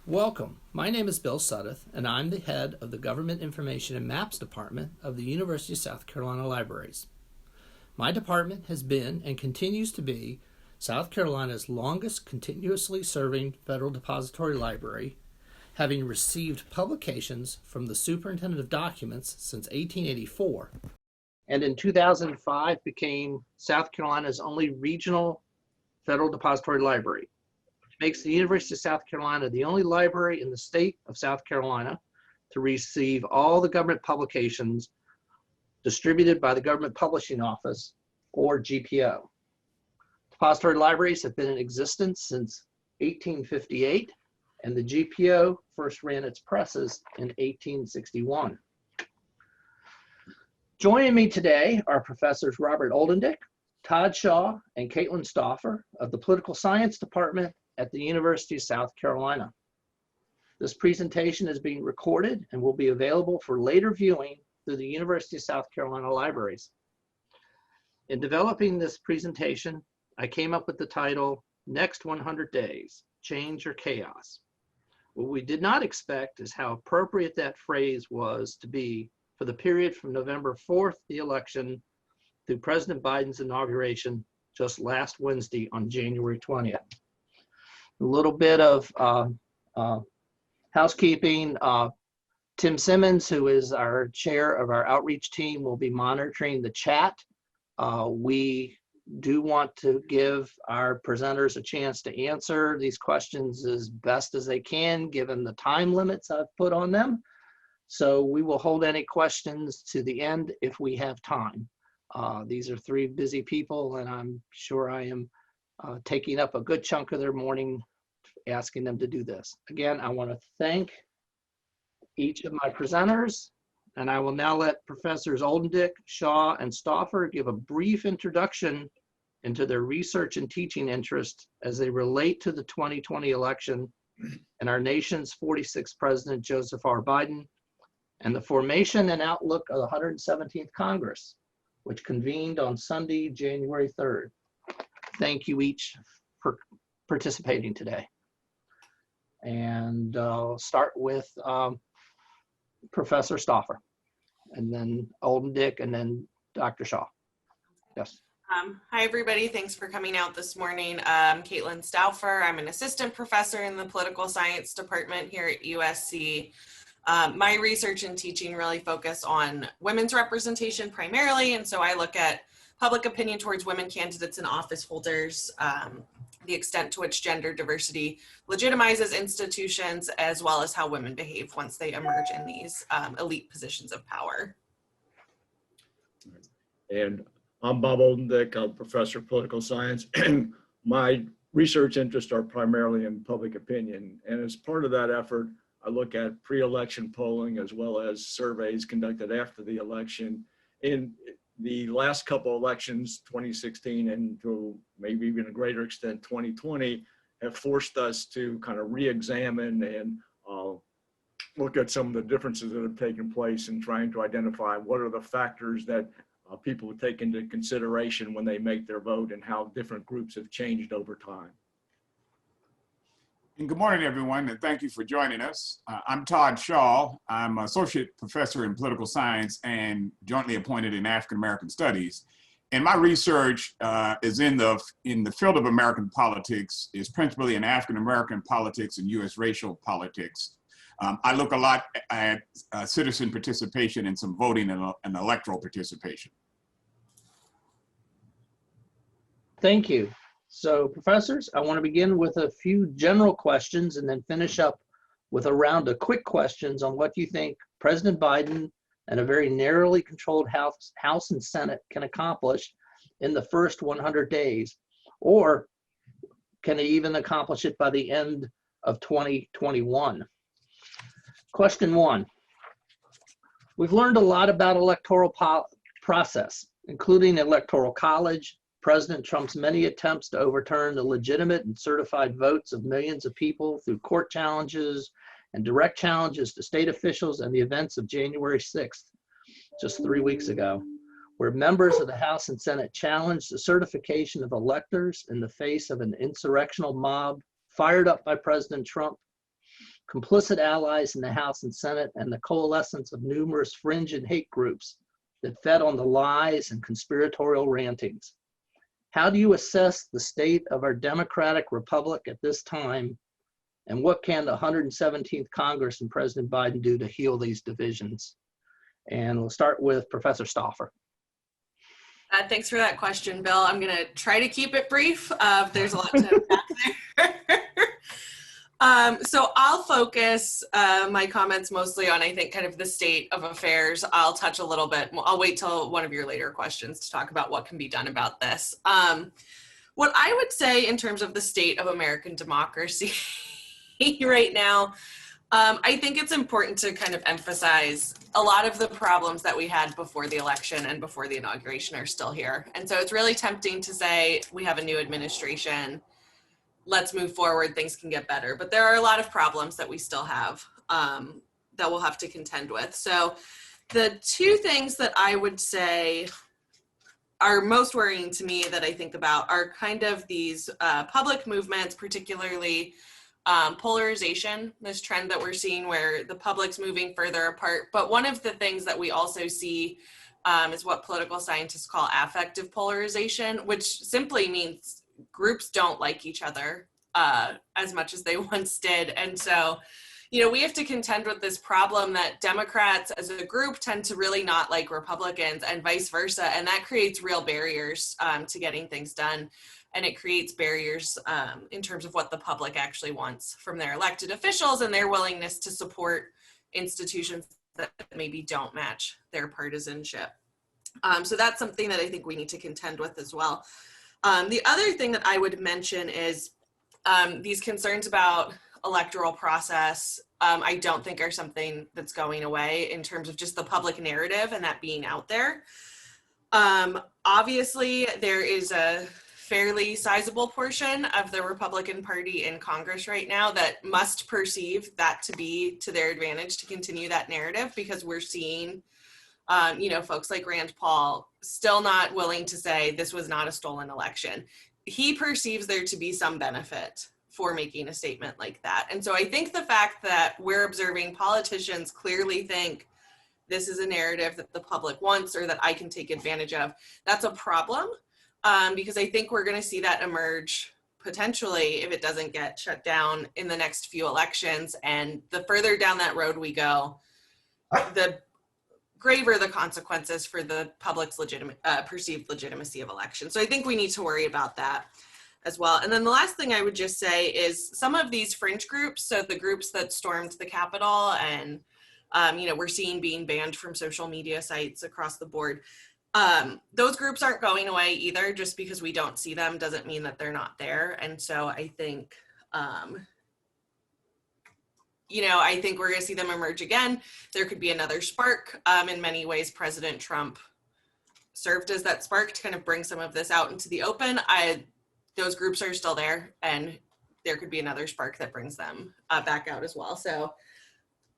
Welcome. My name is Bill Suddeth, and I'm the head of the Government Information and Maps Department of the University of South Carolina Libraries. My department has been and continues to be South Carolina's longest continuously serving federal depository library, having received publications from the Superintendent of Documents since 1884, and in 2005 became South Carolina's only regional federal depository library. Makes the University of South Carolina the only library in the state of South Carolina to receive all the government publications distributed by the Government Publishing Office, or GPO. Depository libraries have been in existence since 1858, and the GPO first ran its presses in 1861. Joining me today are Professors Robert Oldendick, Todd Shaw, and Katelyn Stauffer of the Political Science Department at the University of South Carolina. This presentation is being recorded and will be available for later viewing through the University of South Carolina libraries. In developing this presentation, I came up with the title, Next 100 Days, Change or Chaos. What we did not expect is how appropriate that phrase was to be for the period from November 4th, the election, through President Biden's inauguration just last Wednesday on January 20th. A little bit of housekeeping. Tim Simmons, who is our chair of our outreach team, will be monitoring the chat. We do want to give our presenters a chance to answer these questions as best as they can, given the time limits I've put on them. So we will hold any questions to the end if we have time. These are three busy people, and I'm sure I am taking up a good chunk of their morning asking them to do this. Again, I want to thank each of my presenters, and I will now let Professors Oldendick, Shaw, and Stauffer give a brief introduction into their research and teaching interests as they relate to the 2020 election and our nation's 46th President, Joseph R. Biden, and the formation and outlook of the 117th Congress, which convened on Sunday, January 3rd. Thank you each for participating today. And I'll start with Professor Stauffer, and then Oldendick, and then Dr. Shaw. Yes. Hi, everybody. Thanks for coming out this morning. I'm Katelyn Stauffer. I'm an assistant professor in the political science department here at USC. My research and teaching really focus on women's representation primarily, and so I look at public opinion towards women candidates and office holders, the extent to which gender diversity legitimizes institutions, as well as how women behave once they emerge in these elite positions of power. And I'm Bob Oldendick. I'm a professor of political science. My research interests are primarily in public opinion. And as part of that effort, I look at pre-election polling as well as surveys conducted after the election. In the last couple elections, 2016 and to maybe even a greater extent 2020, have forced us to kind of re-examine and look at some of the differences that have taken place in trying to identify what are the factors that people would take into consideration when they make their vote and how different groups have changed over time. And good morning, everyone, and thank you for joining us. I'm Todd Shaw. I'm associate professor in political science and jointly appointed in African American studies. And my research is in the field of American politics, is principally in African American politics and U.S. racial politics. I look a lot at citizen participation and some voting and electoral participation. Thank you. So, professors, I want to begin with a few general questions and then finish up with a round of quick questions on what you think President Biden and a very narrowly controlled House and Senate can accomplish in the first 100 days, or can they even accomplish it by the end of 2021? Question one. We've learned a lot about electoral process, including electoral college, President Trump's many attempts to overturn the legitimate and certified votes of millions of people through court challenges and direct challenges to state officials, and the events of January 6th, just 3 weeks ago, where members of the House and Senate challenged the certification of electors in the face of an insurrectional mob fired up by President Trump complicit allies in the House and Senate, and the coalescence of numerous fringe and hate groups that fed on the lies and conspiratorial rantings. How do you assess the state of our democratic republic at this time, and what can the 117th Congress and President Biden do to heal these divisions? And we'll start with Professor Stauffer. Thanks for that question, Bill. I'm going to try to keep it brief. There's a lot to unpack there. So I'll focus my comments mostly on, I think, kind of the state of affairs. I'll touch a little bit. I'll wait till one of your later questions to talk about what can be done about this. What I would say in terms of the state of American democracy right now, I think it's important to kind of emphasize a lot of the problems that we had before the election and before the inauguration are still here. And so it's really tempting to say we have a new administration, let's move forward, things can get better. But there are a lot of problems that we still have that we'll have to contend with. So the two things that I would say are most worrying to me that I think about are kind of these public movements, particularly polarization, this trend that we're seeing where the public's moving further apart. But one of the things that we also see is what political scientists call affective polarization, which simply means groups don't like each other as much as they once did. And so, you know, we have to contend with this problem that Democrats as a group tend to really not like Republicans and vice versa. And that creates real barriers to getting things done. And it creates barriers in terms of what the public actually wants from their elected officials and their willingness to support institutions that maybe don't match their partisanship. So that's something that I think we need to contend with as well. The other thing that I would mention is these concerns about electoral process, I don't think are something that's going away in terms of just the public narrative and that being out there. Obviously, there is a fairly sizable portion of the Republican Party in Congress right now that must perceive that to be to their advantage to continue that narrative, because we're seeing, you know, folks like Rand Paul still not willing to say this was not a stolen election. He perceives there to be some benefit for making a statement like that. And so I think the fact that we're observing politicians clearly think this is a narrative that the public wants or that I can take advantage of, that's a problem. Because I think we're going to see that emerge potentially if it doesn't get shut down in the next few elections. And the further down that road we go, the graver the consequences for the public's perceived legitimacy of elections. So I think we need to worry about that as well. And then the last thing I would just say is some of these fringe groups, so the groups that stormed the Capitol and, you know, we're seeing being banned from social media sites across the board. Those groups aren't going away either. Just because we don't see them doesn't mean that they're not there. And so I think, you know, I think we're going to see them emerge again. There could be another spark. In many ways, President Trump served as that spark to kind of bring some of this out into the open. Those groups are still there, and there could be another spark that brings them back out as well. So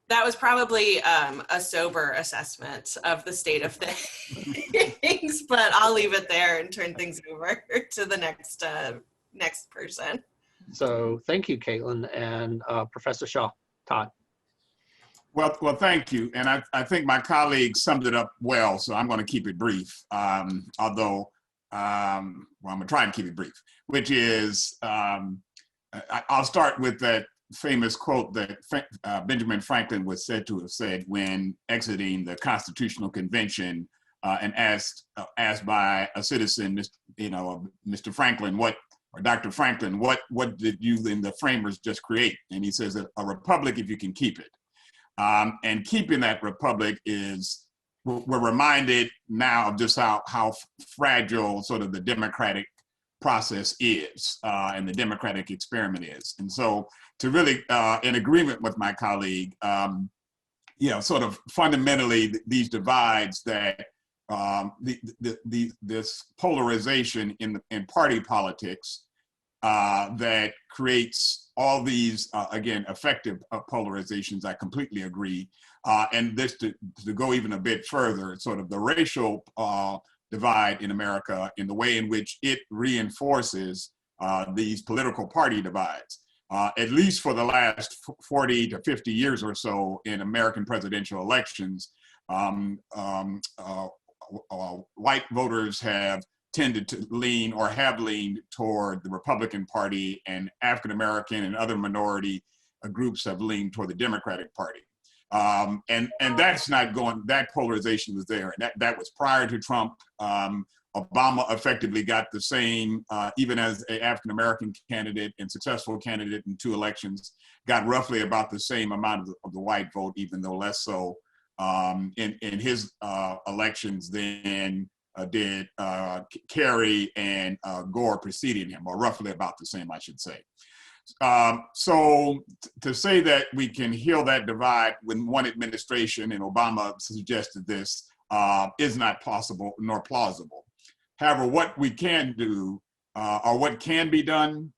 that was probably a sober assessment of the state of things, but I'll leave it there and turn things over to the next person. So thank you, Katelyn, and Professor Shaw. Todd. Well, thank you. And I think my colleague summed it up well, so I'm going to keep it brief, although, well, I'm going to try and keep it brief, which is, I'll start with that famous quote that Benjamin Franklin was said to have said when exiting the Constitutional Convention and asked by a citizen, you know, Mr. Franklin, or Dr. Franklin, what did you and the framers just create? And he says, a republic if you can keep it. And keeping that republic is, we're reminded now of just how fragile sort of the democratic process is and the democratic experiment is. And so to really, in agreement with my colleague, you know, sort of fundamentally these divides that this polarization in party politics that creates all these, again, effective polarizations, I completely agree. And this to go even a bit further, sort of the racial divide in America in the way in which it reinforces these political party divides. at least for the last 40 to 50 years or so in American presidential elections, white voters have tended to lean or have leaned toward the Republican Party, and African American and other minority groups have leaned toward the Democratic Party. And that's not going, that polarization was there. And that was prior to Trump. Obama effectively got the same, even as an African American candidate and successful candidate in 2 elections, got roughly about the same amount of the white vote, even though less so in his elections than did Kerry and Gore preceding him, or roughly about the same, I should say. So to say that we can heal that divide when one administration, and Obama suggested this, is not possible nor plausible. However, what we can do, or what can be done,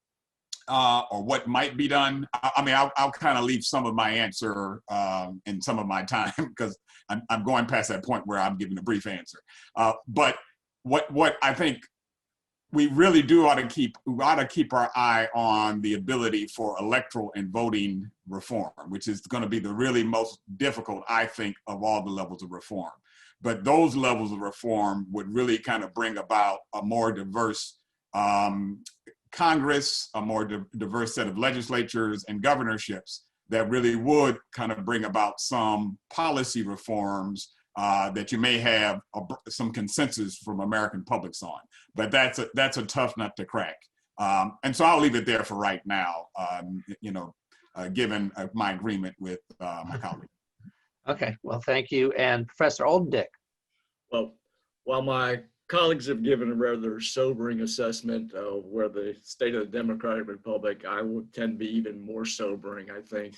or what might be done, I mean, I'll kind of leave some of my answer in some of my time, because I'm going past that point where I'm giving a brief answer. But what I think we really do ought to keep our eye on the ability for electoral and voting reform, which is going to be the really most difficult, I think, of all the levels of reform. But those levels of reform would really kind of bring about a more diverse Congress, a more diverse set of legislatures and governorships that really would kind of bring about some policy reforms that you may have some consensus from American publics on. But that's a tough nut to crack. And so I'll leave it there for right now, given my agreement with my colleague. Okay, well, thank you. And Professor Oldendick. Well, while my colleagues have given a rather sobering assessment of where the state of the Democratic Republic, I would tend to be even more sobering, I think,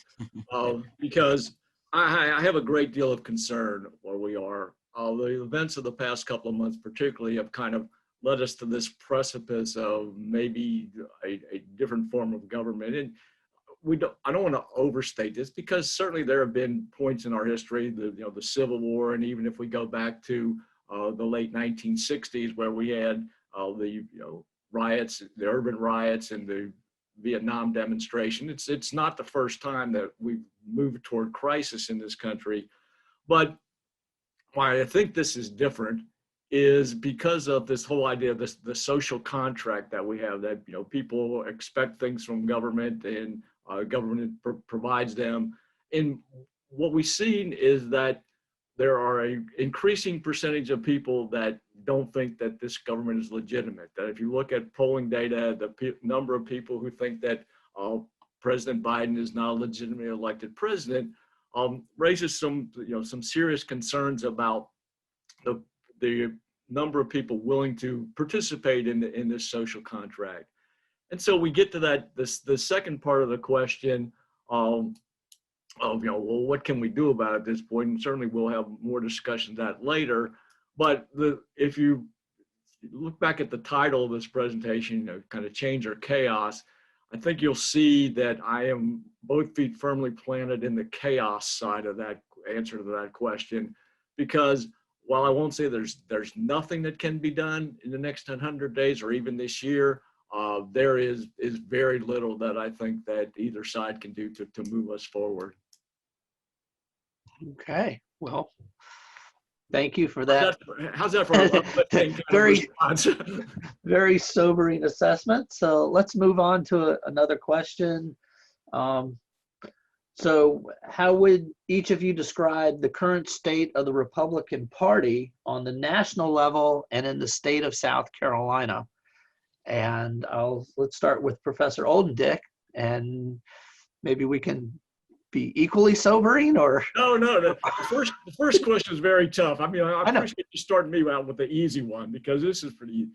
because I have a great deal of concern where we are. The events of the past couple of months particularly have kind of led us to this precipice of maybe a different form of government. And I don't want to overstate this, because certainly there have been points in our history, the Civil War, and even if we go back to the late 1960s, where we had the riots, the urban riots, and the Vietnam demonstration. It's not the first time that we've moved toward crisis in this country, but why I think this is different is because of this whole idea of the social contract that we have, that people expect things from government, and government provides them. And what we've seen is that there are an increasing percentage of people that don't think that this government is legitimate. That if you look at polling data, the number of people who think that President Biden is not a legitimately elected president raises some serious concerns about the number of people willing to participate in this social contract. And so we get to the second part of the question of well, what can we do about it at this point? And certainly we'll have more discussion of that later. But if you look back at the title of this presentation, kind of change or chaos, I think you'll see that I am both feet firmly planted in the chaos side of that answer to that question, because while I won't say there's nothing that can be done in the next 100 days or even this year, there is very little that I think that either side can do to move us forward. Okay, well, thank you for that. How's that for a very, response? very sobering assessment. So let's move on to another question. So how would each of you describe the current state of the Republican Party on the national level and in the state of South Carolina? And let's start with Professor Oldendick, and maybe we can be equally sobering, or? No. The first question is very tough. I mean, I appreciate you starting me out with the easy one, because this is pretty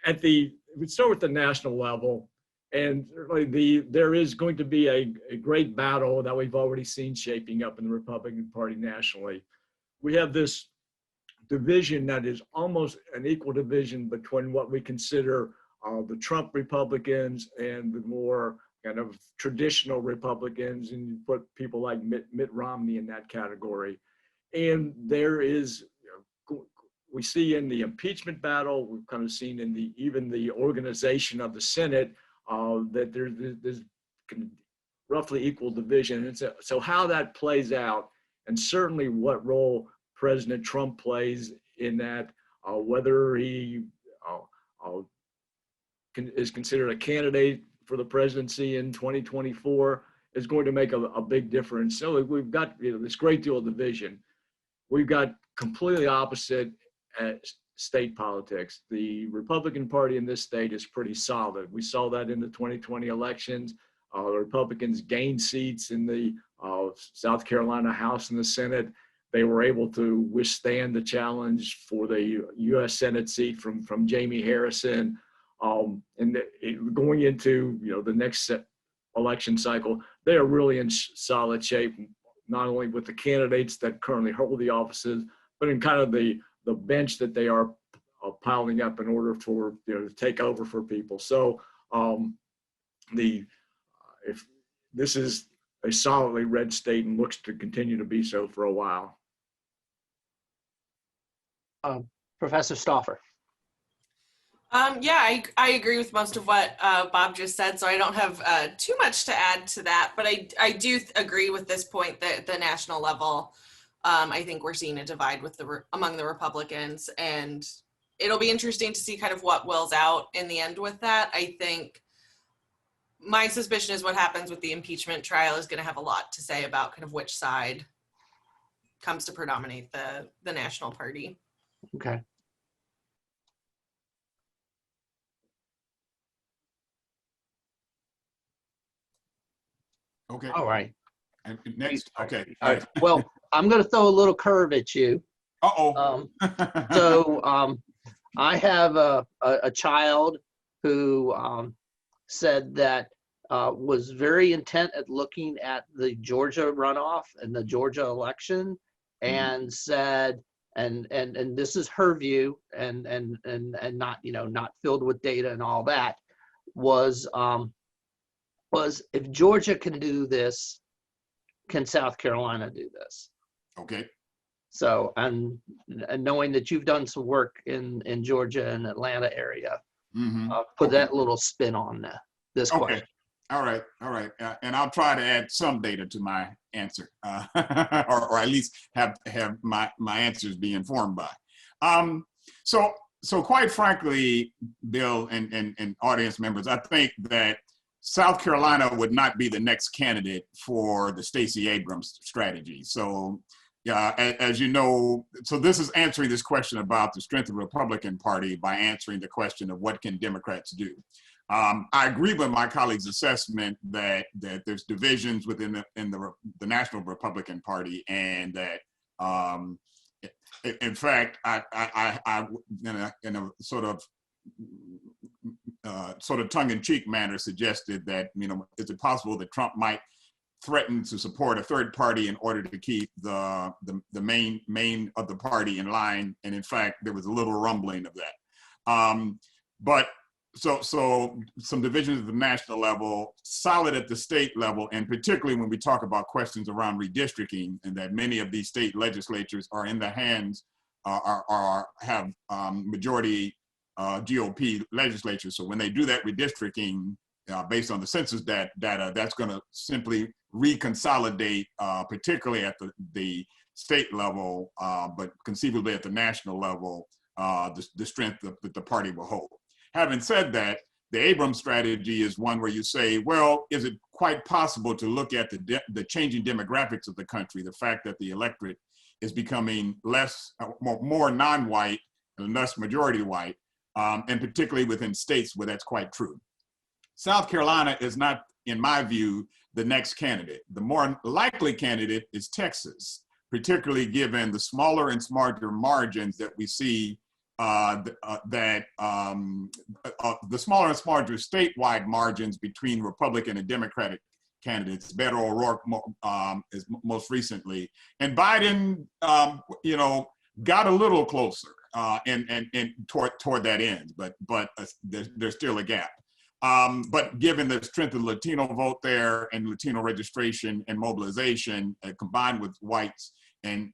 easy. We start with the national level, and certainly there is going to be a great battle that we've already seen shaping up in the Republican Party nationally. We have this division that is almost an equal division between what we consider the Trump Republicans and the more kind of traditional Republicans, and you put people like Mitt Romney in that category. And there is, we see in the impeachment battle, we've kind of seen in even the organization of the Senate, that there's roughly equal division. And so how that plays out, and certainly what role President Trump plays in that, whether he is considered a candidate for the presidency in 2024 is going to make a big difference. So we've got this great deal of division. We've got completely opposite state politics. The Republican Party in this state is pretty solid. We saw that in the 2020 elections. The Republicans gained seats in the South Carolina House and the Senate. They were able to withstand the challenge for the U.S. Senate seat from Jamie Harrison. Going into the next election cycle, they are really in solid shape, not only with the candidates that currently hold the offices, but in kind of the bench that they are piling up in order for to take over for people. So if this is a solidly red state and looks to continue to be so for a while. Professor Stauffer. Yeah, I agree with most of what Bob just said, so I don't have too much to add to that, but I do agree with this point that at the national level, I think we're seeing a divide among the Republicans, and it'll be interesting to see kind of what wills out in the end with that. I think my suspicion is what happens with the impeachment trial is going to have a lot to say about kind of which side comes to predominate the national party. Okay. Okay. All right. And next. Okay. All right. Well, I'm going to throw a little curve at you. Uh-oh. So I have a child who said that was very intent at looking at the Georgia runoff and the Georgia election, and said, and this is her view, and not not filled with data and all that, was if Georgia can do this, can South Carolina do this? Okay. So, and knowing that you've done some work in Georgia and Atlanta area, put that little spin on this question. All right. And I'll try to add some data to my answer, or at least have my answers be informed by. So quite frankly, Bill and audience members, I think that South Carolina would not be the next candidate for the Stacey Abrams strategy. So, as you know, so this is answering this question about the strength of the Republican Party by answering the question of what can Democrats do. I agree with my colleague's assessment that there's divisions within the National Republican Party, and that in fact, I in a sort of tongue-in-cheek manner suggested that, is it possible that Trump might threaten to support a third party in order to keep the main of the party in line? And in fact, there was a little rumbling of that. But so some divisions at the national level, solid at the state level, and particularly when we talk about questions around redistricting, and that many of these state legislatures are in the hands, have majority GOP legislatures. So when they do that redistricting based on the census data, that's going to simply reconsolidate, particularly at the state level, but conceivably at the national level, the strength that the party will hold. Having said that, the Abrams strategy is one where you say, well, is it quite possible to look at the changing demographics of the country, the fact that the electorate is becoming more non-white and less majority white, and particularly within states where that's quite true. South Carolina is not, in my view, the next candidate. The more likely candidate is Texas, particularly given the smaller and smaller margins that we see, the smaller and smaller statewide margins between Republican and Democratic candidates. Beto O'Rourke is most recently, and Biden, got a little closer and toward that end, but there's still a gap. But given the strength of the Latino vote there and Latino registration and mobilization, combined with whites and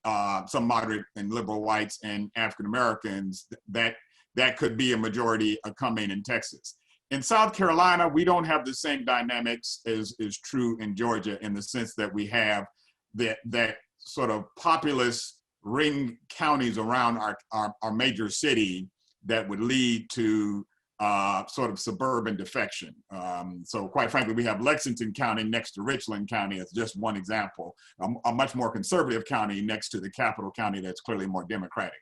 some moderate and liberal whites and African Americans, that could be a majority coming in Texas. In South Carolina, we don't have the same dynamics as is true in Georgia, in the sense that we have that sort of populous ring counties around our major city that would lead to sort of suburban defection. So quite frankly, we have Lexington County next to Richland County as just one example, a much more conservative county next to the capital county that's clearly more Democratic.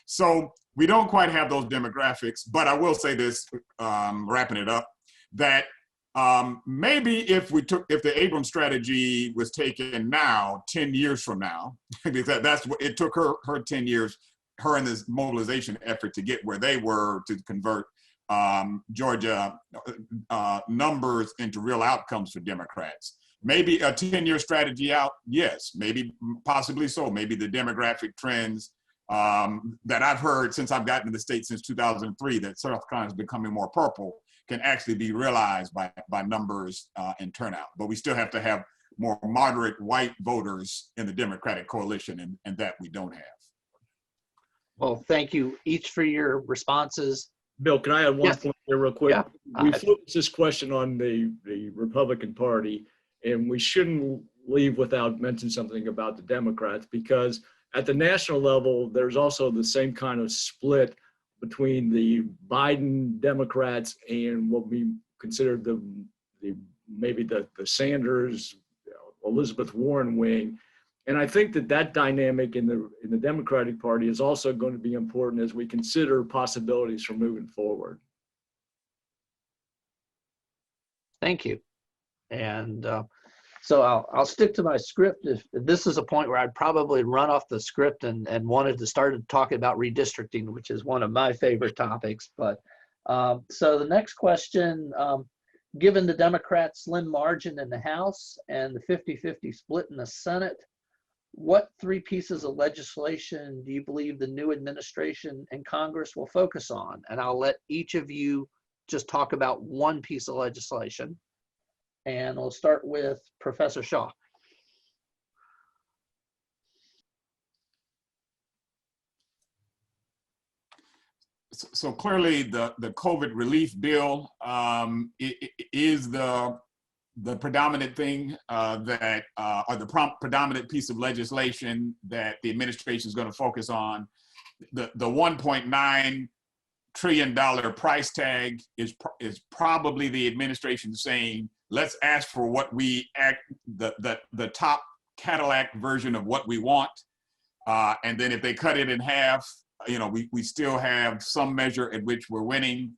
So we don't quite have those demographics, but I will say this, wrapping it up, that maybe if the Abrams strategy was taken now, 10 years from now, because that's what it took her 10 years, her and this mobilization effort to get where they were to convert Georgia numbers into real outcomes for Democrats. Maybe a 10-year strategy out, yes, maybe possibly so. Maybe the demographic trends that I've heard since I've gotten to the state since 2003, that South Carolina is becoming more purple, can actually be realized by numbers and turnout. But we still have to have more moderate white voters in the Democratic coalition, and that we don't have. Well, thank you each for your responses. Bill, can I add one Yes. point there real quick? Yeah. We focused this question on the Republican Party, and we shouldn't leave without mentioning something about the Democrats, because at the national level, there's also the same kind of split between the Biden Democrats and what we consider maybe the Sanders, Elizabeth Warren wing. And I think that dynamic in the Democratic Party is also going to be important as we consider possibilities for moving forward. Thank you. And so I'll stick to my script. If this is a point where I'd probably run off the script and wanted to start talking about redistricting, which is one of my favorite topics. But so the next question, given the Democrats' slim margin in the House and the 50-50 split in the Senate, what three pieces of legislation do you believe the new administration and Congress will focus on? And I'll let each of you just talk about one piece of legislation. And we'll start with Professor Shaw. So clearly the COVID relief bill is the predominant thing or the predominant piece of legislation that the administration is going to focus on. The $1.9 trillion price tag is probably the administration saying, let's ask for what we the top Cadillac version of what we want, and then if they cut it in half, we still have some measure at which we're winning.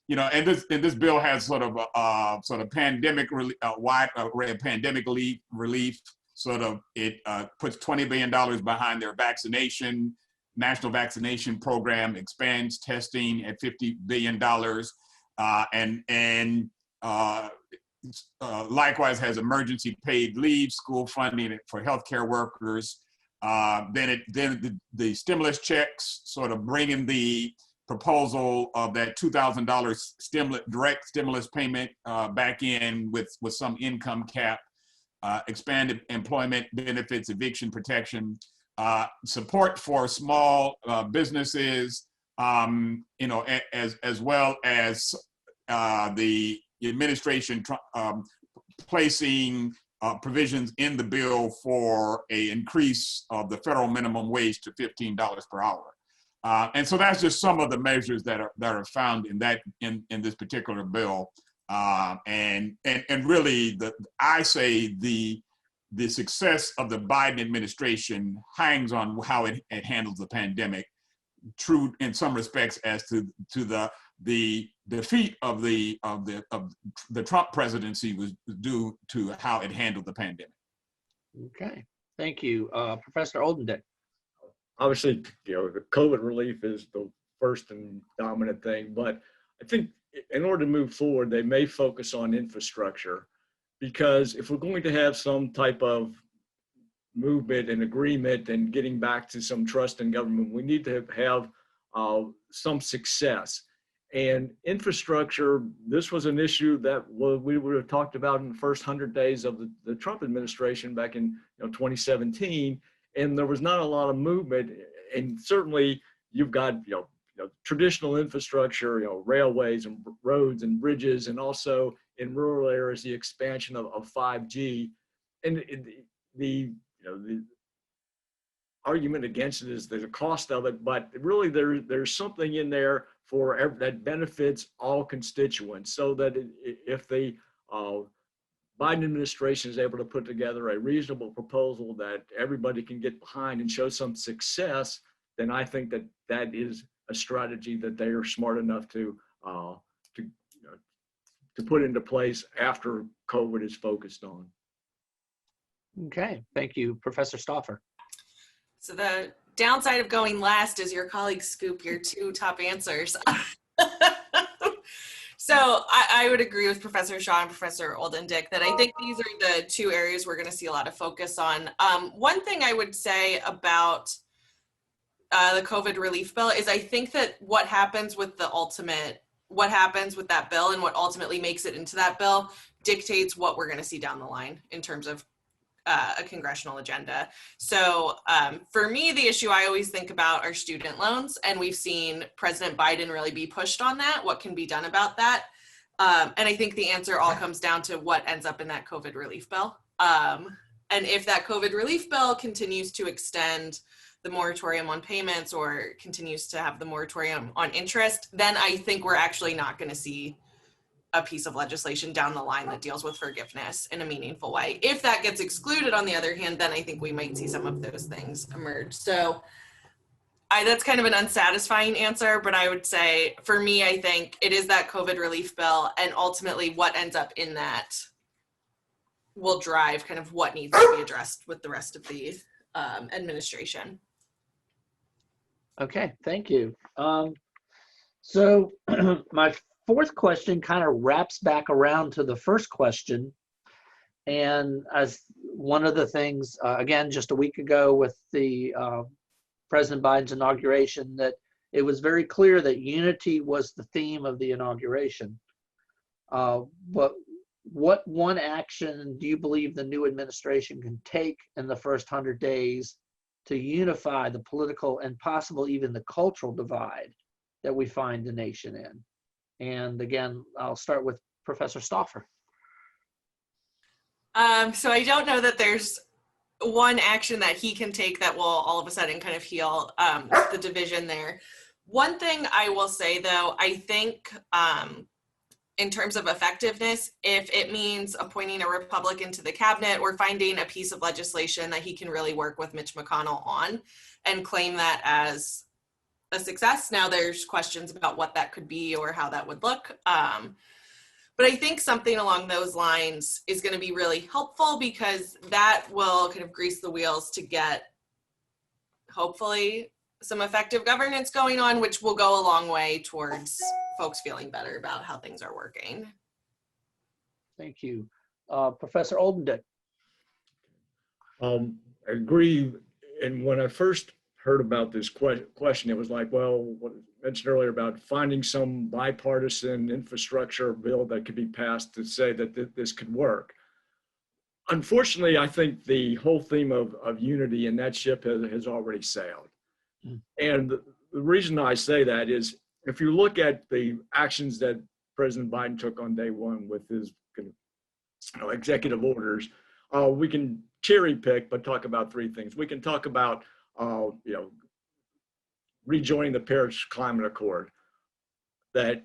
And this bill has sort of pandemic wide array of pandemic relief. It puts $20 billion behind their national vaccination program, expands testing at $50 billion, and likewise has emergency paid leave, school funding for healthcare workers. Then the stimulus checks, sort of bringing the proposal of that $2,000 direct stimulus payment back in with some income cap, expanded employment benefits, eviction protection, support for small businesses, as well as the administration placing provisions in the bill for an increase of the federal minimum wage to $15 per hour. And so that's just some of the measures that are found in this particular bill. And really, I say the success of the Biden administration hangs on how it handles the pandemic. True in some respects as to the defeat of the Trump presidency was due to how it handled the pandemic. Okay, thank you, Professor Oldendick. Obviously, the COVID relief is the first and dominant thing, but I think in order to move forward, they may focus on infrastructure, because if we're going to have some type of movement and agreement and getting back to some trust in government, we need to have some success. And infrastructure, this was an issue that we would have talked about in the first 100 days of the Trump administration back in 2017, and there was not a lot of movement. And certainly you've got traditional infrastructure, railways and roads and bridges, and also in rural areas, the expansion of 5G. And the argument against it is the cost of it, but really there's something in there that benefits all constituents, so that if the Biden administration is able to put together a reasonable proposal that everybody can get behind and show some success, then I think that is a strategy that they are smart enough to put into place after COVID is focused on. Okay, thank you, Professor Stauffer. So the downside of going last is your colleagues scoop your two top answers. So I would agree with Professor Shaw and Professor Oldendick that I think these are the two areas we're going to see a lot of focus on. One thing I would say about the COVID relief bill is I think that what happens with that bill and what ultimately makes it into that bill dictates what we're going to see down the line in terms of a congressional agenda. So for me, the issue I always think about are student loans, and we've seen President Biden really be pushed on that. What can be done about that? And I think the answer all comes down to what ends up in that COVID relief bill. And if that COVID relief bill continues to extend the moratorium on payments or continues to have the moratorium on interest, then I think we're actually not going to see a piece of legislation down the line that deals with forgiveness in a meaningful way. If that gets excluded, on the other hand, then I think we might see some of those things emerge. So that's kind of an unsatisfying answer, but I would say for me, I think it is that COVID relief bill, and ultimately what ends up in that will drive kind of what needs to be addressed with the rest of the administration. Okay, thank you. So my fourth question kind of wraps back around to the first question. And as one of the things, again, just a week ago with the President Biden's inauguration, that it was very clear that unity was the theme of the inauguration. But what one action do you believe the new administration can take in the first 100 days to unify the political and possible even the cultural divide that we find the nation in? And again, I'll start with Professor Stauffer. So I don't know that there's one action that he can take that will all of a sudden kind of heal the division there. One thing I will say, though, I think in terms of effectiveness, if it means appointing a Republican to the cabinet or finding a piece of legislation that he can really work with Mitch McConnell on and claim that as a success. Now there's questions about what that could be or how that would look. But I think something along those lines is going to be really helpful, because that will kind of grease the wheels to get, hopefully, some effective governance going on, which will go a long way towards folks feeling better about how things are working. Thank you. Professor Oldendick. I agree. And when I first heard about this question, it was like, well, what I mentioned earlier about finding some bipartisan infrastructure bill that could be passed to say that this could work. Unfortunately, I think the whole theme of unity in that ship has already sailed. And the reason I say that is, if you look at the actions that President Biden took on day one with his executive orders, we can cherry pick, but talk about three things. We can talk about rejoining the Paris Climate Accord. That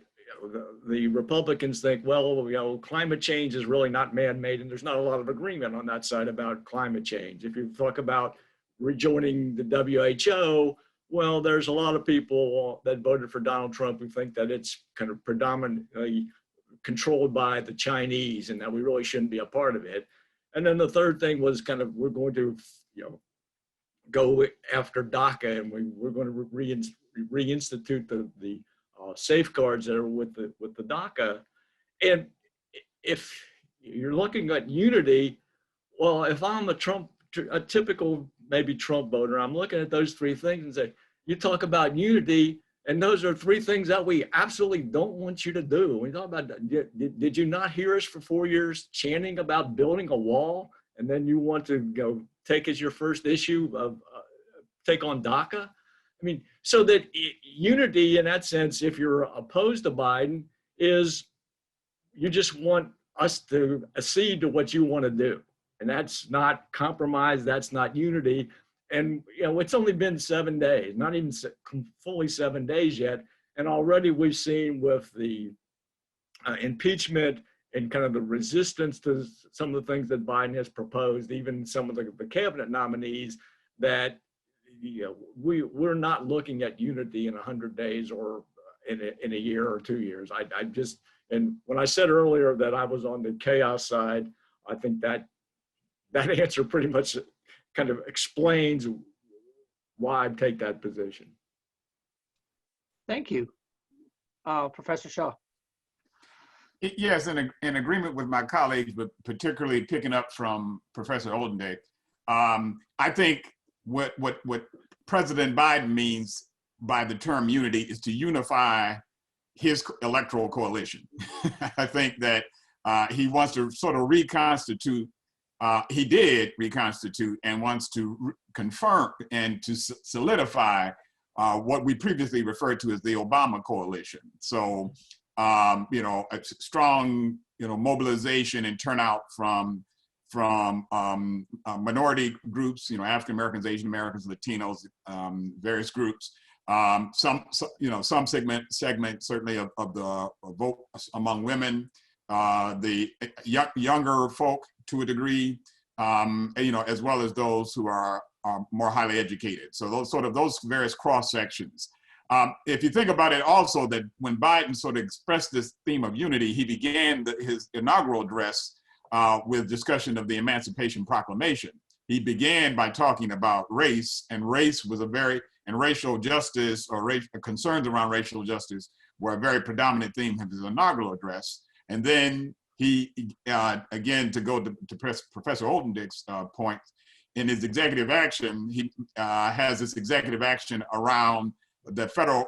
the Republicans think, well, climate change is really not man-made, and there's not a lot of agreement on that side about climate change. If you talk about rejoining the WHO, well, there's a lot of people that voted for Donald Trump who think that it's kind of predominantly controlled by the Chinese and that we really shouldn't be a part of it. And then the third thing was kind of, we're going to, go after DACA, and we're going to reinstitute the safeguards that are with the DACA. And if you're looking at unity, well, if I'm a typical maybe Trump voter, I'm looking at those three things and say, you talk about unity, and those are three things that we absolutely don't want you to do. We talk about, did you not hear us for 4 years chanting about building a wall, and then you want to take as your first issue of take on DACA? I mean, so that unity in that sense, if you're opposed to Biden, is you just want us to accede to what you want to do. And that's not compromise, that's not unity. And it's only been 7 days, not even fully 7 days yet. And already we've seen with the impeachment and kind of the resistance to some of the things that Biden has proposed, even some of the cabinet nominees, that we're not looking at unity in 100 days or in a year or 2 years. I just, and when I said earlier that I was on the chaos side, I think that answer pretty much kind of explains why I take that position. Thank you. Professor Shaw. Yes, in agreement with my colleagues, but particularly picking up from Professor Oldendick, I think what President Biden means by the term unity is to unify his electoral coalition. I think that he wants to sort of reconstitute, he did reconstitute and wants to confirm and to solidify what we previously referred to as the Obama coalition. So, a strong, mobilization and turnout from minority groups, African Americans, Asian Americans, Latinos, various groups. Some segment certainly of the vote among women, the younger folk to a degree, as well as those who are more highly educated. So those various cross sections. If you think about it also, that when Biden sort of expressed this theme of unity, he began his inaugural address with discussion of the Emancipation Proclamation. He began by talking about race, and race was and racial justice or concerns around racial justice were a very predominant theme of his inaugural address. And then he, again, to go to Professor Oldendick's point, in his executive action, he has this executive action around the federal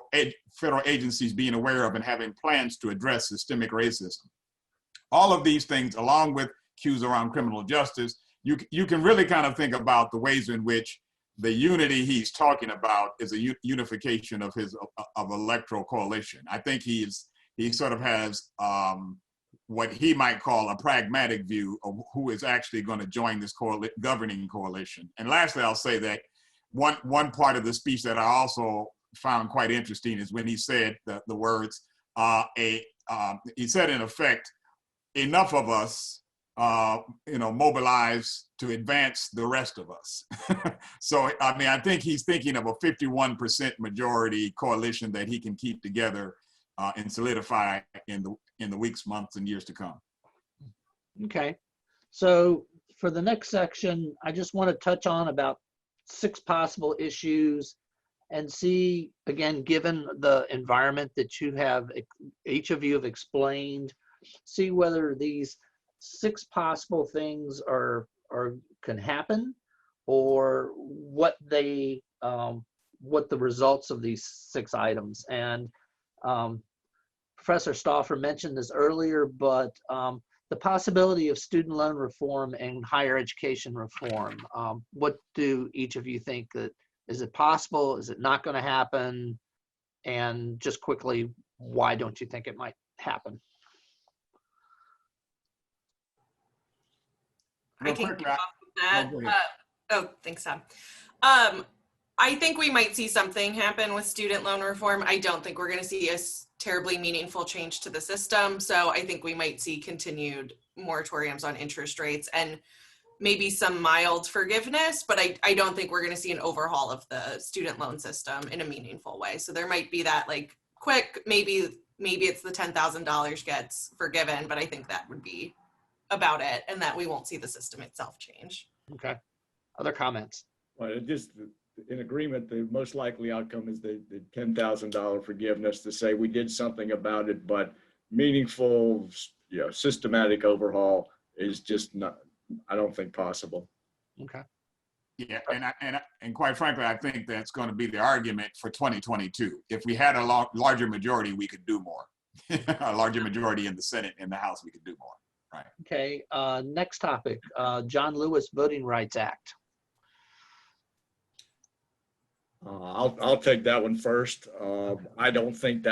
agencies being aware of and having plans to address systemic racism. All of these things, along with cues around criminal justice, you can really kind of think about the ways in which the unity he's talking about is a unification of his electoral coalition. I think he sort of has what he might call a pragmatic view of who is actually going to join this governing coalition. And lastly, I'll say that one part of the speech that I also found quite interesting is when he said the words, he said in effect, enough of us, mobilize to advance the rest of us. So, I mean, I think he's thinking of a 51% majority coalition that he can keep together and solidify in the weeks, months, and years to come. Okay. So for the next section, I just want to touch on about 6 possible issues and see, again, given the environment that you have, each of you have explained, see whether these 6 possible things can happen, or what the results of these 6 items. And Professor Stauffer mentioned this earlier, but the possibility of student loan reform and higher education reform. What do each of you think? That is it possible? Is it not going to happen? And just quickly, why don't you think it might happen? I can kick off with that. No, go ahead. Thanks, Sam. I think we might see something happen with student loan reform. I don't think we're going to see a terribly meaningful change to the system. So I think we might see continued moratoriums on interest rates and maybe some mild forgiveness, but I don't think we're going to see an overhaul of the student loan system in a meaningful way. So there might be that like quick, maybe it's the $10,000 gets forgiven, but I think that would be about it, and that we won't see the system itself change. Okay. Other comments? Well, just in agreement, the most likely outcome is the $10,000 forgiveness, to say we did something about it, but meaningful, systematic overhaul is just not, I don't think, possible. Okay. Yeah, and quite frankly, I think that's going to be the argument for 2022. If we had a larger majority, we could do more. A larger majority in the Senate and the House, we could do more. Right. Okay. Next topic, John Lewis Voting Rights Act. I'll take that one first. I don't think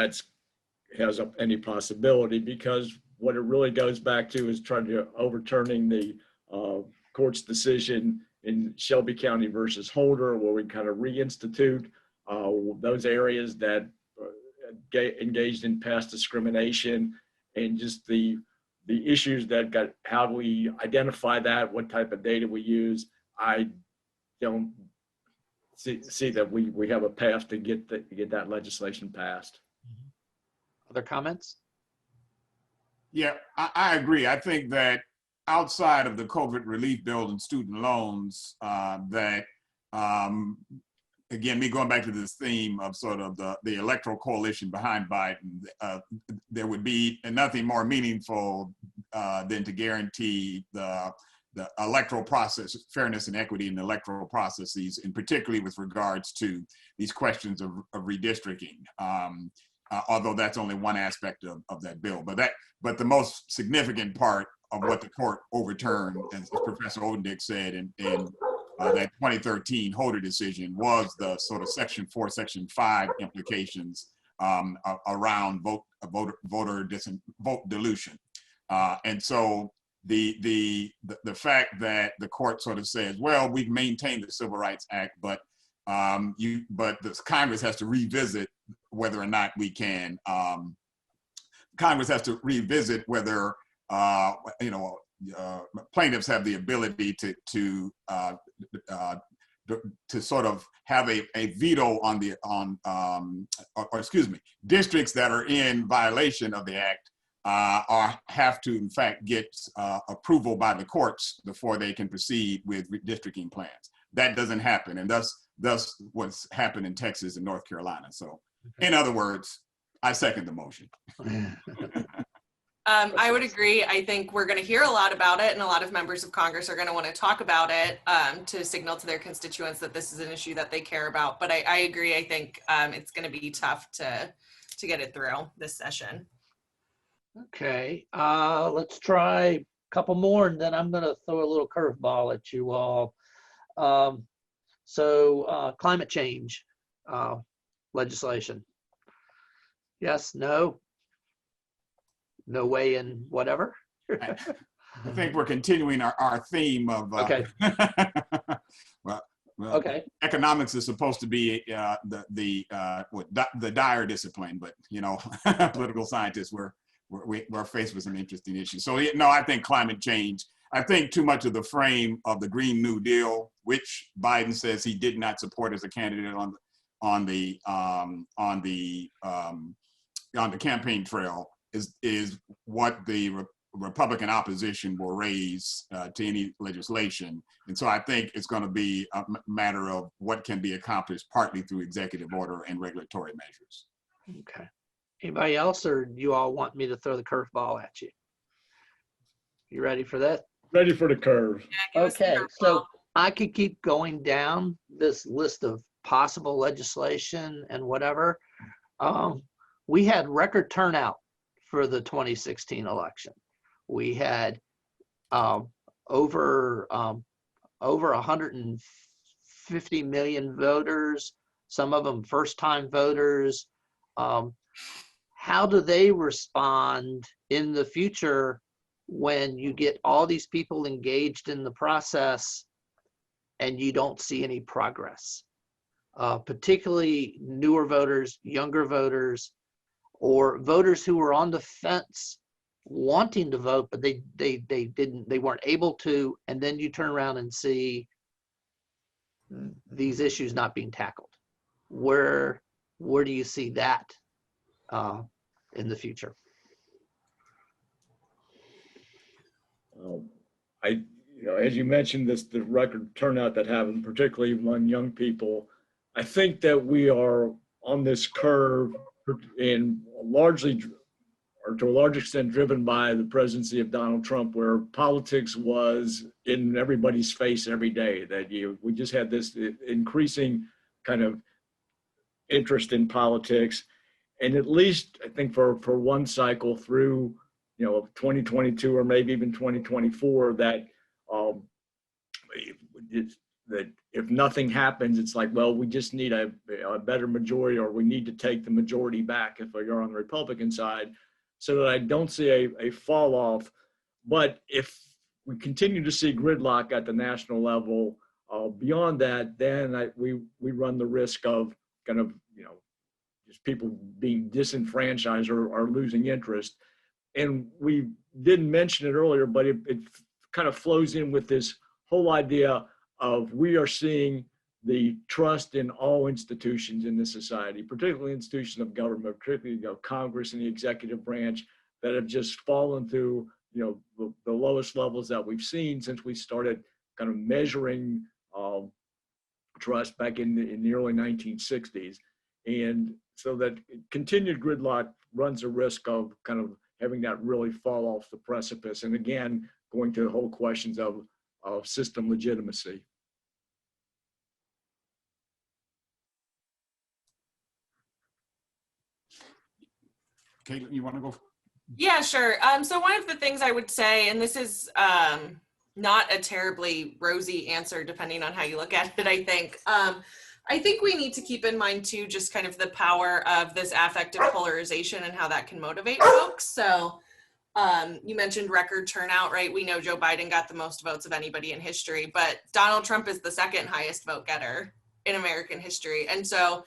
has any possibility, because what it really goes back to is trying to overturning the court's decision in Shelby County versus Holder, where we kind of reinstitute those areas that engaged in past discrimination, and just the issues that got, how do we identify that, what type of data we use. I don't see that we have a path to get that legislation passed. Other comments? Yeah, I agree. I think that outside of the COVID relief bill and student loans, that again, me going back to this theme of sort of the electoral coalition behind Biden, there would be nothing more meaningful than to guarantee the electoral process, fairness and equity in the electoral processes, and particularly with regards to these questions of redistricting. Although that's only one aspect of that bill, but the most significant part of what the court overturned, as Professor Oldendick said in that 2013 Holder decision, was the sort of Section 4, Section 5 implications around vote dilution, and so the fact that the court sort of says, well, we've maintained the Civil Rights Act, but the Congress has to revisit whether or not we can. Congress has to revisit whether plaintiffs have the ability to sort of have a veto on districts that are in violation of the act have to in fact get approval by the courts before they can proceed with redistricting plans. That doesn't happen, and thus what's happened in Texas and North Carolina. So, in other words, I second the motion. I would agree. I think we're going to hear a lot about it, and a lot of members of Congress are going to want to talk about it to signal to their constituents that this is an issue that they care about. But I agree. I think it's going to be tough to get it through this session. Okay, let's try a couple more, and then I'm going to throw a little curveball at you all. So climate change legislation. Yes, no? No way in whatever? I think we're continuing our theme of Okay. well, Okay. economics is supposed to be the dire discipline, but political scientists we're faced with some interesting issues. So no, I think climate change. I think too much of the frame of the Green New Deal, which Biden says he did not support as a candidate on the campaign trail, is what the Republican opposition will raise to any legislation. And so I think it's going to be a matter of what can be accomplished partly through executive order and regulatory measures. Okay. Anybody else, or do you all want me to throw the curveball at you? You ready for that? Ready for the curve. Yeah, give us the Okay, curveball. so I could keep going down this list of possible legislation and whatever. We had record turnout for the 2016 election. We had over 150 million voters, some of them first-time voters. How do they respond in the future when you get all these people engaged in the process and you don't see any progress? Particularly newer voters, younger voters, or voters who were on the fence wanting to vote, but they weren't able to, and then you turn around and see these issues not being tackled. Where do you see that in the future? As you mentioned, the record turnout that happened, particularly among young people, I think that we are on this curve and largely, or to a large extent, driven by the presidency of Donald Trump, where politics was in everybody's face every day. That we just had this increasing kind of interest in politics, and at least I think for one cycle through 2022 or maybe even 2024, that if if nothing happens, it's like, well, we just need a better majority, or we need to take the majority back if you're on the Republican side, so that I don't see a fall off. But if we continue to see gridlock at the national level, beyond that, then we run the risk of kind of, just people being disenfranchised or losing interest. And we didn't mention it earlier, but it kind of flows in with this whole idea of we are seeing the trust in all institutions in this society, particularly institutions of government, particularly Congress and the executive branch, that have just fallen through the lowest levels that we've seen since we started kind of measuring trust back in the early 1960s. And so that continued gridlock runs a risk of kind of having that really fall off the precipice. And again, going to the whole questions of system legitimacy. Katelyn, you want to go? Yeah, sure. So one of the things I would say, and this is not a terribly rosy answer depending on how you look at it, I think we need to keep in mind too, just kind of the power of this affective polarization and how that can motivate folks. So you mentioned record turnout, right? We know Joe Biden got the most votes of anybody in history, but Donald Trump is the second highest vote getter in American history. And so,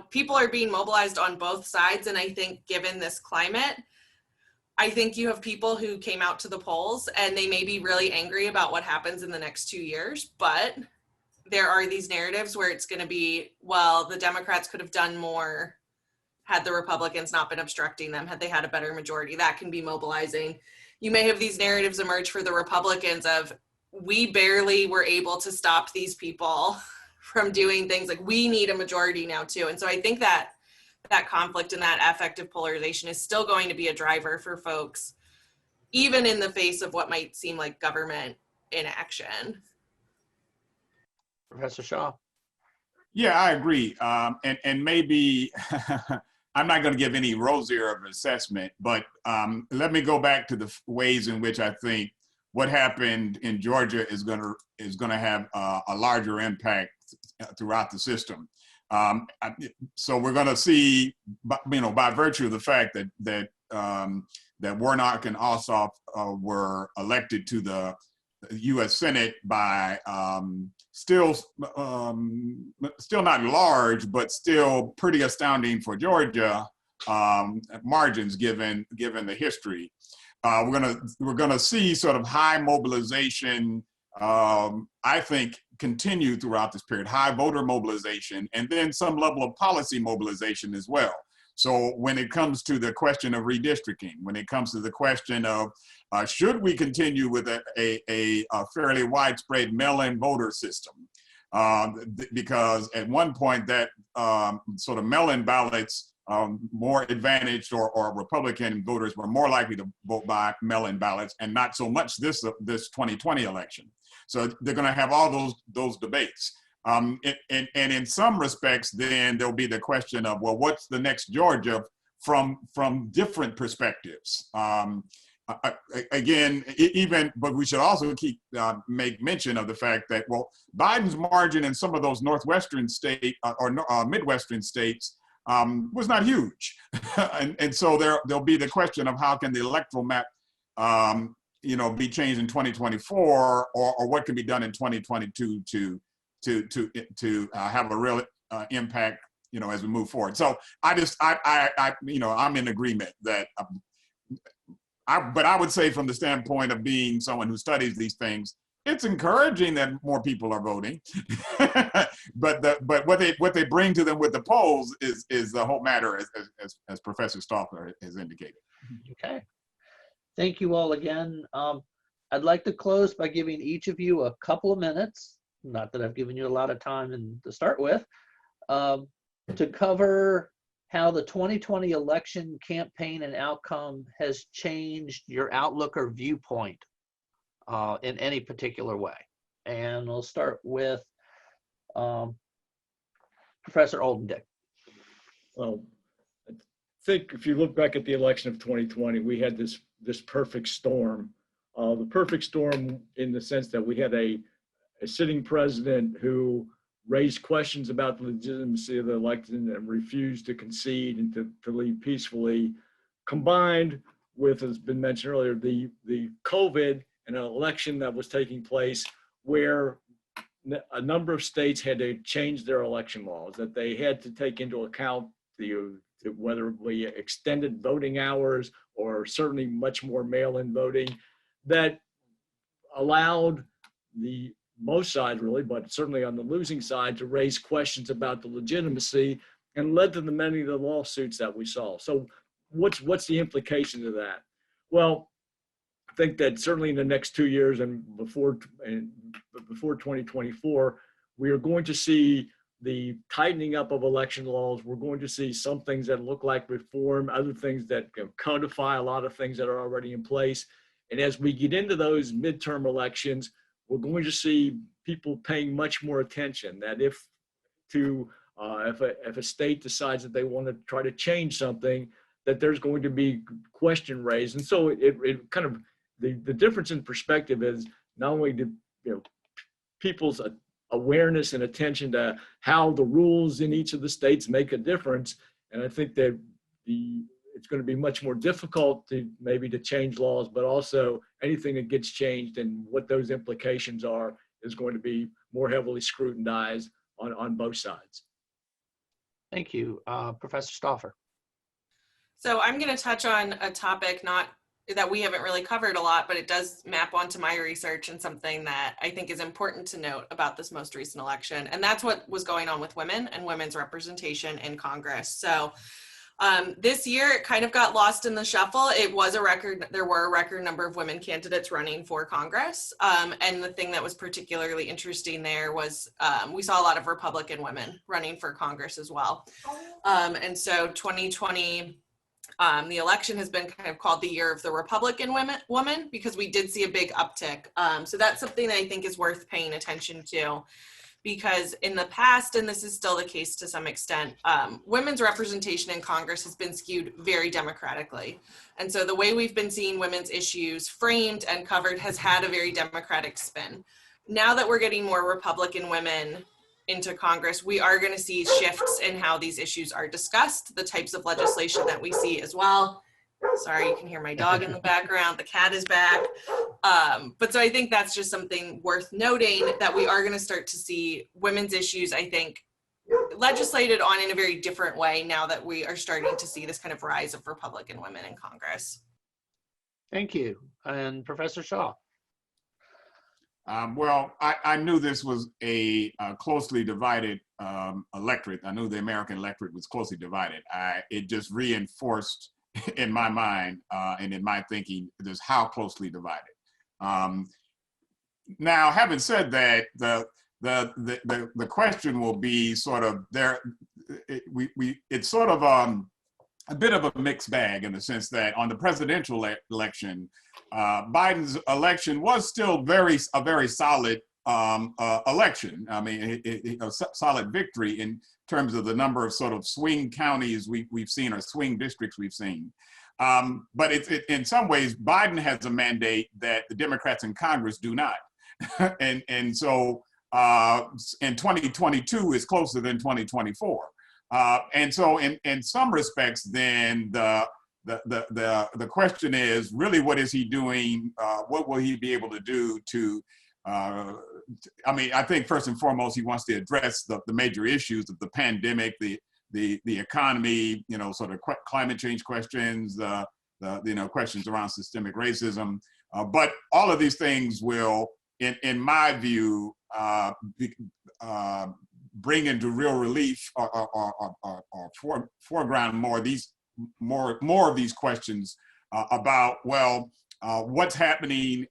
people are being mobilized on both sides. And I think given this climate, I think you have people who came out to the polls and they may be really angry about what happens in the next 2 years, but there are these narratives where it's going to be, well, the Democrats could have done more had the Republicans not been obstructing them, had they had a better majority. That can be mobilizing. You may have these narratives emerge for the Republicans of, we barely were able to stop these people from doing things, like we need a majority now too. And so I think that conflict and that affective polarization is still going to be a driver for folks, even in the face of what might seem like government inaction. Professor Shaw. Yeah, I agree. And maybe I'm not going to give any rosier of an assessment, but let me go back to the ways in which I think what happened in Georgia is going to have a larger impact throughout the system. So we're going to see, by virtue of the fact that Warnock and Ossoff were elected to the U.S. Senate by still not large, but still pretty astounding for Georgia margins given the history. We're gonna see sort of high mobilization. I think continue throughout this period, high voter mobilization, and then some level of policy mobilization as well. So when it comes to the question of redistricting, when it comes to the question of should we continue with a fairly widespread mail-in voter system? Because at one point that sort of mail-in ballots, more advantaged or Republican voters were more likely to vote by mail-in ballots, and not so much this 2020 election. So they're going to have all those debates. And in some respects, then there'll be the question of, well, what's the next Georgia from different perspectives? Again, but we should also make mention of the fact that, well, Biden's margin in some of those Northwestern state or Midwestern states was not huge. and so there'll be the question of how can the electoral map be changed in 2024, or what can be done in 2022 to have a real impact, as we move forward. So I'm in agreement that, but I would say from the standpoint of being someone who studies these things, it's encouraging that more people are voting, but what they bring to them with the polls is the whole matter, as Professor Stauffer has indicated. Okay. Thank you all again. I'd like to close by giving each of you a couple of minutes, not that I've given you a lot of time to start with, to cover how the 2020 election campaign and outcome has changed your outlook or viewpoint in any particular way. And we'll start with Professor Oldendick. Well, I think if you look back at the election of 2020, we had this perfect storm. The perfect storm in the sense that we had a a sitting president who raised questions about the legitimacy of the election and refused to concede and to leave peacefully, combined with, as been mentioned earlier, the COVID and an election that was taking place where a number of states had to change their election laws, that they had to take into account whether it be extended voting hours or certainly much more mail-in voting, that allowed both sides really, but certainly on the losing side, to raise questions about the legitimacy and led to the many of the lawsuits that we saw. So what's the implication of that? Well, I think that certainly in the next 2 years and before 2024, we are going to see the tightening up of election laws. We're going to see some things that look like reform, other things that codify a lot of things that are already in place. And as we get into those midterm elections, we're going to see people paying much more attention. That if a state decides that they want to try to change something, that there's going to be question raised. And so it kind of, the difference in perspective is not only do people's awareness and attention to how the rules in each of the states make a difference. And I think that it's going to be much more difficult to change laws, but also anything that gets changed and what those implications are is going to be more heavily scrutinized on both sides. Thank you. Professor Stauffer. So I'm going to touch on a topic that we haven't really covered a lot, but it does map onto my research and something that I think is important to note about this most recent election. And that's what was going on with women and women's representation in Congress. So this year it kind of got lost in the shuffle. It was there were a record number of women candidates running for Congress. And the thing that was particularly interesting there was we saw a lot of Republican women running for Congress as well. And so 2020, the election has been kind of called the year of the Republican woman because we did see a big uptick. So that's something that I think is worth paying attention to, because in the past, and this is still the case to some extent, women's representation in Congress has been skewed very democratically. And so the way we've been seeing women's issues framed and covered has had a very democratic spin. Now that we're getting more Republican women into Congress, we are going to see shifts in how these issues are discussed, the types of legislation that we see as well. Sorry, you can hear my dog in the background. The cat is back. But so I think that's just something worth noting, that we are going to start to see women's issues, I think, legislated on in a very different way now that we are starting to see this kind of rise of Republican women in Congress. Thank you. And Professor Shaw. Well, I knew this was a closely divided electorate. I knew the American electorate was closely divided. It just reinforced in my mind and in my thinking just how closely divided. Now, having said that, the question will be sort of there. It's sort of a bit of a mixed bag in the sense that on the presidential election, Biden's election was still a very solid election. I mean, a solid victory in terms of the number of sort of swing counties we've seen, or swing districts we've seen. But in some ways, Biden has a mandate that the Democrats in Congress do not. and so in 2022 is closer than 2024. And so in some respects, then the question is really, what is he doing? What will he be able to do to, I mean, I think first and foremost, he wants to address the major issues of the pandemic, the economy, sort of climate change questions, questions around systemic racism. But all of these things will, in my view, bring into real relief or foreground more of these questions about, well, what's happening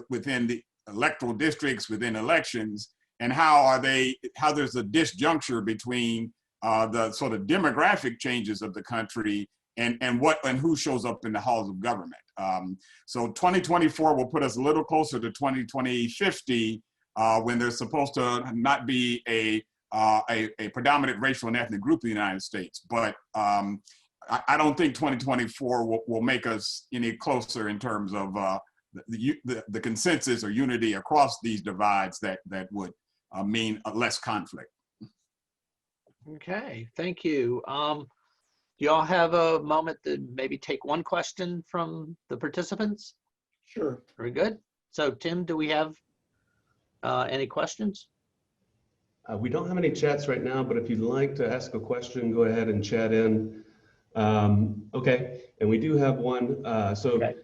within the electoral districts, within elections, and how there's a disjuncture between the sort of demographic changes of the country and who shows up in the halls of government. So 2024 will put us a little closer to 2050, when there's supposed to not be a predominant racial and ethnic group in the United States. But I don't think 2024 will make us any closer in terms of the consensus or unity across these divides that would mean less conflict. Okay, thank you. Do y'all have a moment to maybe take one question from the participants? Sure. Very good. So Tim, do we have any questions? We don't have any chats right now, but if you'd like to ask a question, go ahead and chat in. Okay, and we do have one. Okay.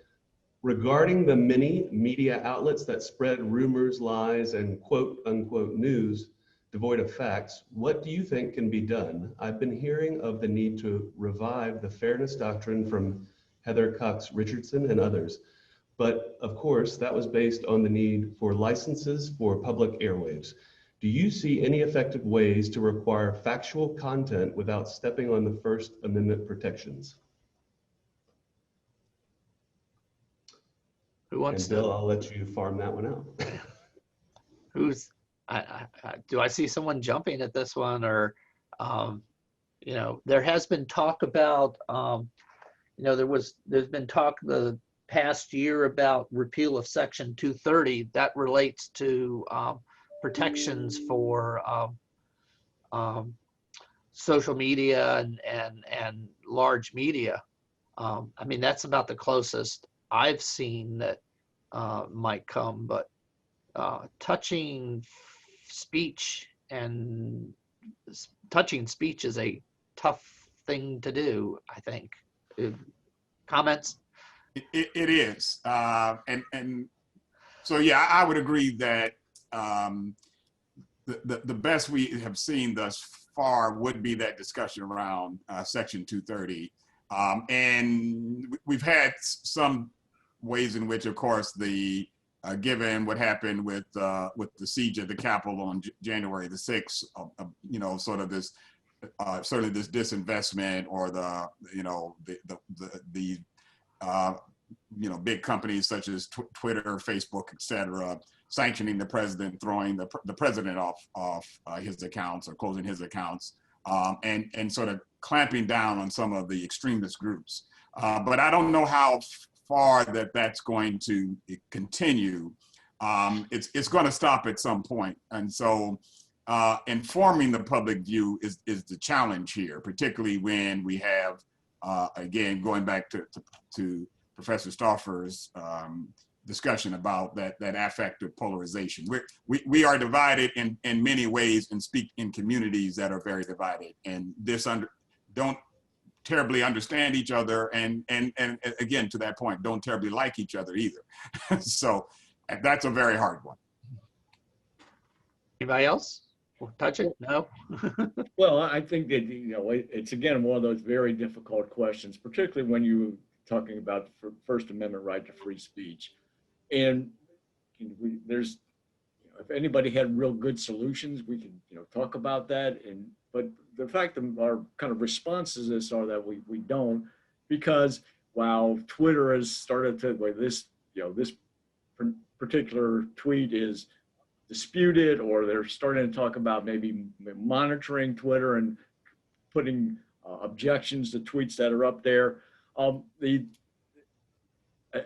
Regarding the many media outlets that spread rumors, lies, and quote unquote news devoid of facts, what do you think can be done? I've been hearing of the need to revive the fairness doctrine from Heather Cox Richardson and others. But of course, that was based on the need for licenses for public airwaves. Do you see any effective ways to require factual content without stepping on the First Amendment protections? Who wants And Bill, to? I'll let you farm that one out. Who's? Do I see someone jumping at this one, or you know, there has been talk about you know, there's been talk the past year about repeal of Section 230 that relates to protections for social media and large media. I mean, that's about the closest I've seen that might come, but touching speech is a tough thing to do, I think. Comments? It is, and so yeah, I would agree that the best we have seen thus far would be that discussion around Section 230, and we've had some ways in which, of course, the given what happened with the siege of the Capitol on January the 6th, you know, sort of this certainly this disinvestment, or the you know, big companies such as Twitter, Facebook, et cetera, sanctioning the president, throwing the president off his accounts or closing his accounts, and sort of clamping down on some of the extremist groups. But I don't know how far that's going to continue. It's going to stop at some point. And so informing the public view is the challenge here, particularly when we have, again, going back to Professor Stauffer's discussion about that affective polarization. We are divided in many ways and speak in communities that are very divided and don't terribly understand each other, and again, to that point, don't terribly like each other either. So that's a very hard one. Anybody else? Touch it? No? Well, I think that, you know, it's again one of those very difficult questions, particularly when you're talking about the First Amendment right to free speech. And there's, you know, if anybody had real good solutions, we can, you know, talk about that. But the fact that our kind of responses to this are that we don't, because while Twitter has started to, like, this, you know, this particular tweet is disputed, or they're starting to talk about maybe monitoring Twitter and putting objections to tweets that are up there.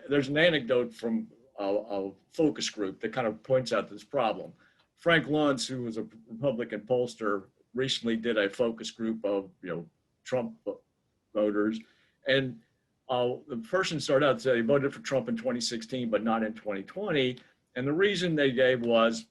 There's an anecdote from a focus group that kind of points out this problem. Frank Luntz, who was a Republican pollster, recently did a focus group of, you know, Trump voters, and the person started out to say he voted for Trump in 2016, but not in 2020. And the reason they gave was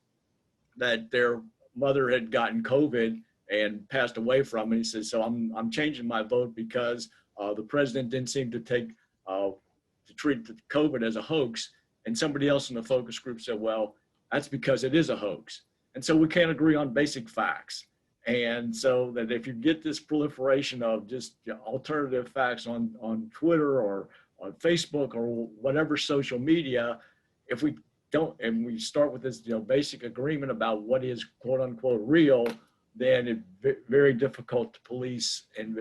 that their mother had gotten COVID and passed away from it. He says, so I'm changing my vote because the president didn't seem to treat the COVID as a hoax. And somebody else in the focus group said, well, that's because it is a hoax. And so we can't agree on basic facts. And so that if you get this proliferation of just, you know, alternative facts on Twitter or on Facebook or whatever social media, if we don't, and we start with this, you know, basic agreement about what is quote unquote real, then it's very difficult to police and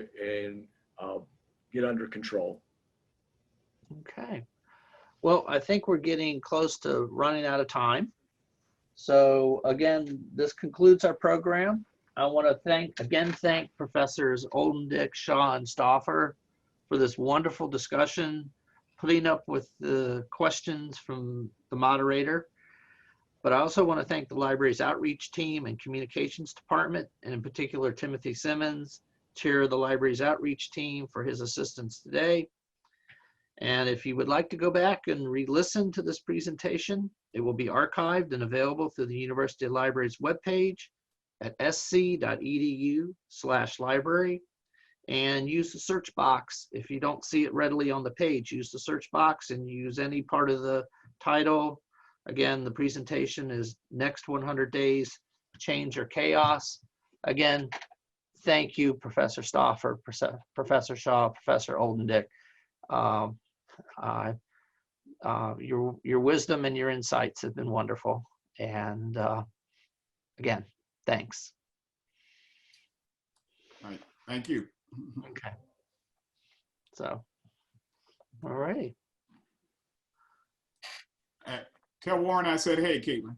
get under control. Okay. Well, I think we're getting close to running out of time. So again, this concludes our program. I want to thank Professors Oldendick, Shaw, and Stauffer for this wonderful discussion. putting up with the questions from the moderator. But I also want to thank the library's outreach team and communications department, and in particular, Timothy Simmons, chair of the library's outreach team, for his assistance today. And if you would like to go back and re-listen to this presentation, it will be archived and available through the University Library's webpage at sc.edu/library. And use the search box. If you don't see it readily on the page, use the search box and use any part of the title. Again, the presentation is Next 100 Days, Change or Chaos. Again, thank you, Professor Stauffer, Professor Shaw, Professor Oldendick. Your wisdom and your insights have been wonderful. And again, thanks. All right. Thank you. Okay. So, all right. Tell Warren I said, hey, Caitlin.